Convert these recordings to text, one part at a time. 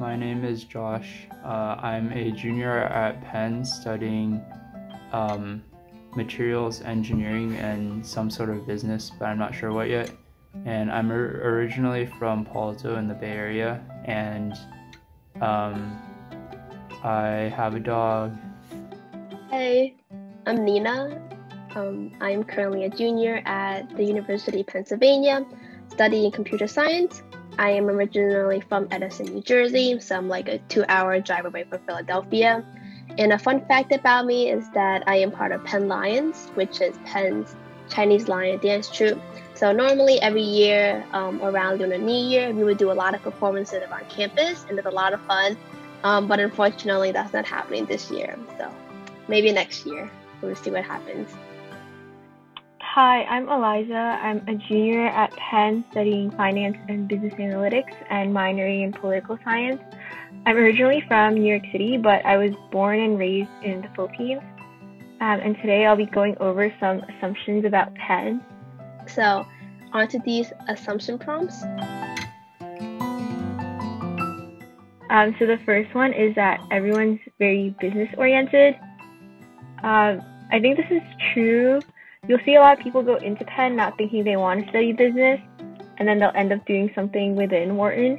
my name is Josh. I'm a junior at Penn studying materials engineering and some sort of business, but I'm not sure what yet. And I'm originally from Palo Alto in the Bay Area, and I have a dog. Hey, I'm Nina. I'm currently a junior at the University of Pennsylvania studying computer science. I am originally from Edison, New Jersey, so I'm like a 2-hour drive away from Philadelphia. And a fun fact about me is that I am part of Penn Lions, which is Penn's Chinese Lion dance troupe. So normally every year around Lunar New Year, we would do a lot of performances around campus, and it's a lot of fun. But unfortunately, that's not happening this year. So maybe next year, we'll see what happens. Hi, I'm Eliza. I'm a junior at Penn studying finance and business analytics and minoring in political science. I'm originally from New York City, but I was born and raised in the Philippines. And today I'll be going over some assumptions about Penn. So onto these assumption prompts. So the first one is that everyone's very business oriented. I think this is true. You'll see a lot of people go into Penn not thinking they want to study business, and then they'll end up doing something within Wharton.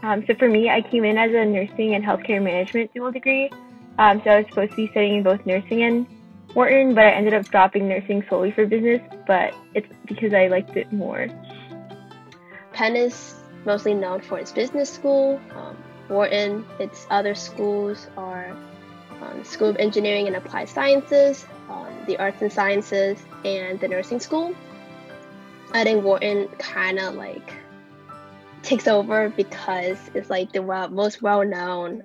So for me, I came in as a nursing and healthcare management dual degree. So I was supposed to be studying both nursing and Wharton, but I ended up dropping nursing solely for business, but it's because I liked it more. Penn is mostly known for its business school. Wharton, its other schools are School of Engineering and Applied Sciences, the Arts and Sciences, and the Nursing School. I think Wharton kind of like takes over because it's like the most well-known.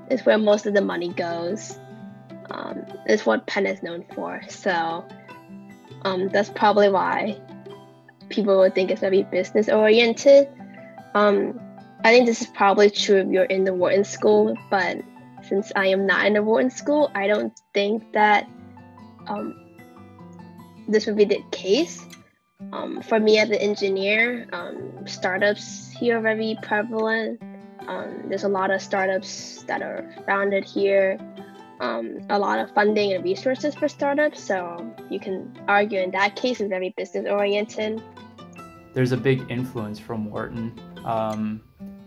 It's where most of the money goes. It's what Penn is known for. So that's probably why people would think it's very business-oriented. I think this is probably true if you're in the Wharton School, but since I am not in the Wharton School, I don't think that this would be the case. For me as an engineer, startups here are very prevalent. There's a lot of startups that are founded here, a lot of funding and resources for startups. So you can argue in that case it's very business oriented. There's a big influence from Wharton,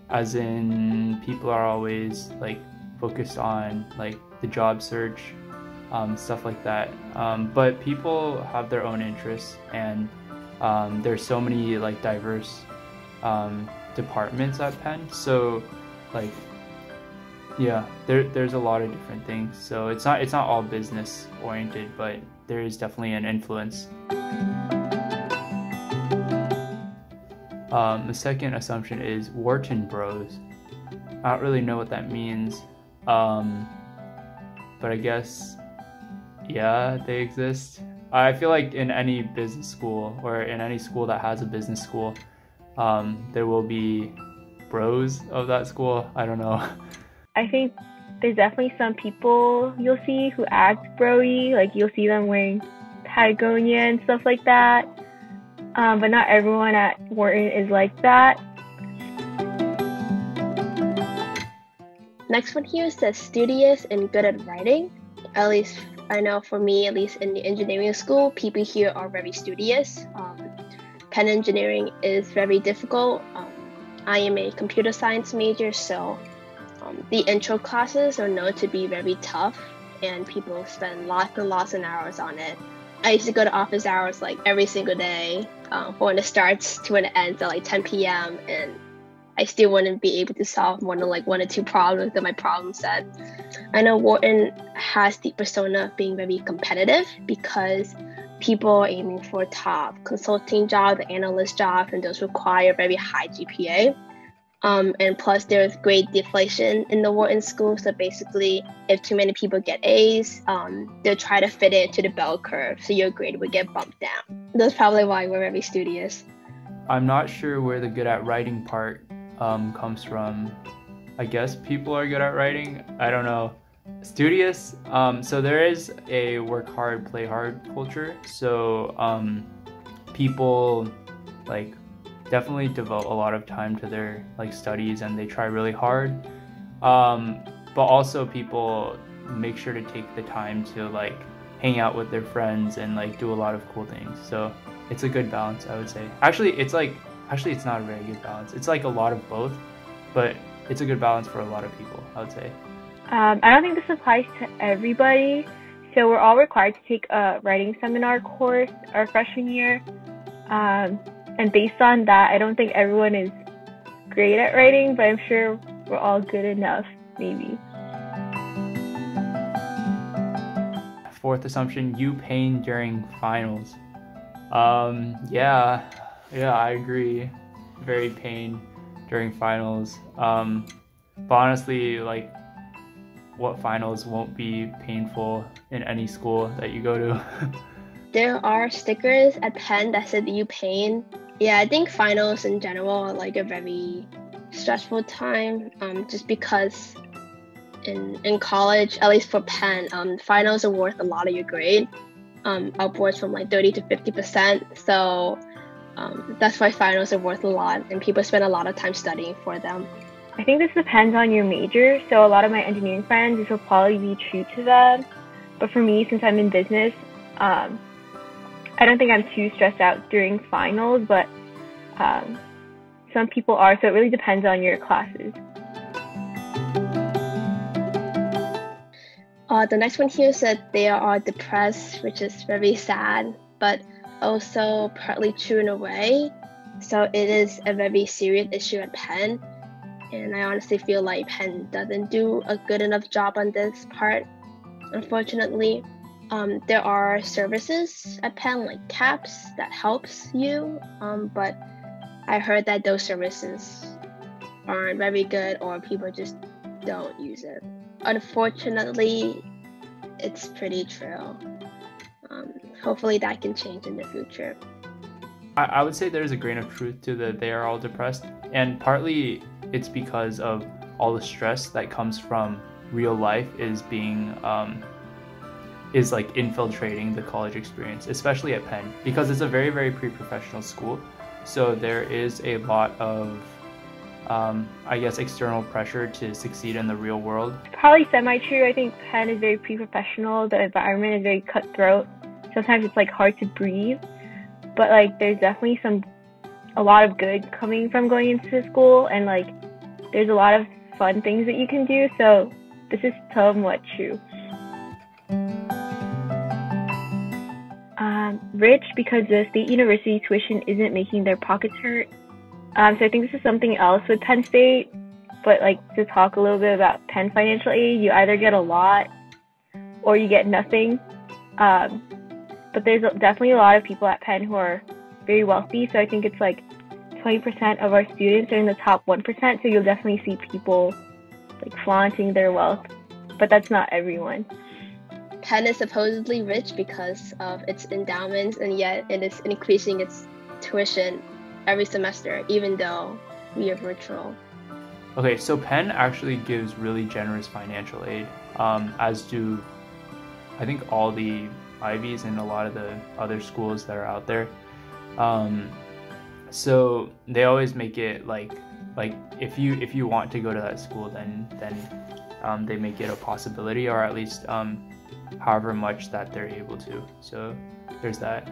as in people are always like focused on like the job search, stuff like that. But people have their own interests, and there's so many like diverse departments at Penn. So like yeah, there's a lot of different things. So it's not all business oriented, but there is definitely an influence. The second assumption is Wharton Bros. I don't really know what that means, but I guess, yeah, they exist. I feel like in any business school or in any school that has a business school, there will be bros of that school. I don't know. I think there's definitely some people you'll see who act bro-y, like you'll see them wearing Patagonia and stuff like that. But not everyone at Wharton is like that. Next one here says studious and good at writing. At least I know for me, at least in the engineering school, people here are very studious. Penn engineering is very difficult. I am a computer science major, so the intro classes are known to be very tough, and people spend lots and lots of hours on it. I used to go to office hours like every single day, from when it starts to when it ends at like 10 p.m. and I still wouldn't be able to solve more than like 1 or 2 problems that my problem set. I know Wharton has the persona of being very competitive because people are aiming for top consulting jobs, analyst jobs, and those require very high GPA. And plus there's grade deflation in the Wharton school. So basically, if too many people get A's, they'll try to fit it into the bell curve, so your grade would get bumped down. That's probably why we're very studious. I'm not sure where the good at writing part comes from. I guess people are good at writing. I don't know. Studious. So there is a work hard, play hard culture. So people like definitely devote a lot of time to their like studies and they try really hard. But also people make sure to take the time to like hang out with their friends and like do a lot of cool things. So it's a good balance, I would say. Actually, it's not a very good balance. It's like a lot of both, but it's a good balance for a lot of people, I would say. I don't think this applies to everybody. So we're all required to take a writing seminar course our freshman year. And based on that, I don't think everyone is great at writing, but I'm sure we're all good enough, maybe. Fourth assumption, UPenn during finals. Yeah, I agree. Very pain during finals. But honestly, like, what finals won't be painful in any school that you go to? There are stickers at Penn that said UPenn. Yeah, I think finals in general are like a very stressful time, just because in college, at least for Penn, finals are worth a lot of your grade, upwards from like 30 to 50%. So that's why finals are worth a lot, and people spend a lot of time studying for them. I think this depends on your major. So a lot of my engineering friends, this will probably be true to them. But for me, since I'm in business, I don't think I'm too stressed out during finals, but some people are, so it really depends on your classes. The next one here said they are depressed, which is very sad, but also partly true in a way. So it is a very serious issue at Penn, and I honestly feel like Penn doesn't do a good enough job on this part, unfortunately. There are services at Penn like CAPS that helps you, but I heard that those services aren't very good or people just don't use it. Unfortunately, it's pretty true. Hopefully that can change in the future. I would say there's a grain of truth to the they are all depressed, and partly it's because of all the stress that comes from real life is being is like infiltrating the college experience, especially at Penn, because it's a very, very pre-professional school. So there is a lot of I guess external pressure to succeed in the real world. Probably semi-true. I think Penn is very pre-professional. The environment is very cutthroat. Sometimes it's like hard to breathe, but like there's definitely a lot of good coming from going into school, and like there's a lot of fun things that you can do. So this is somewhat true. Rich because the state university tuition isn't making their pockets hurt. So I think this is something else with Penn State, but like to talk a little bit about Penn financial aid, you either get a lot or you get nothing. But there's definitely a lot of people at Penn who are very wealthy, so I think it's like 20% of our students are in the top 1%, so you'll definitely see people like flaunting their wealth, but that's not everyone. Penn is supposedly rich because of its endowments, and yet it is increasing its tuition every semester, even though we are virtual. Okay, so Penn actually gives really generous financial aid, as do I think all the Ivies and a lot of the other schools that are out there. So they always make it like if you want to go to that school, then they make it a possibility, or at least however much that they're able to. So there's that.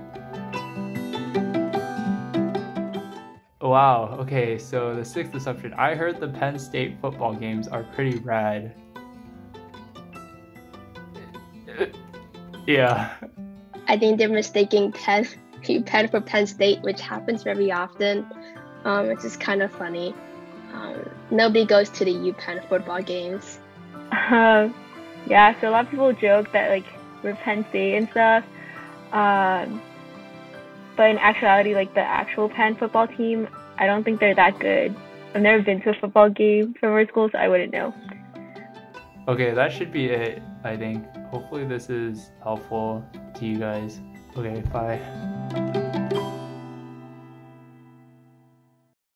Wow, okay, so the sixth assumption. I heard the Penn State football games are pretty rad. Yeah. I think they're mistaking Penn for Penn State, which happens very often. It's just kind of funny. Nobody goes to the UPenn football games. Yeah, so a lot of people joke that like we're Penn State and stuff. But in actuality, like the actual Penn football team, I don't think they're that good. I've never been to a football game from our school, so I wouldn't know. Okay, that should be it, I think. Hopefully this is helpful to you guys. Okay, bye.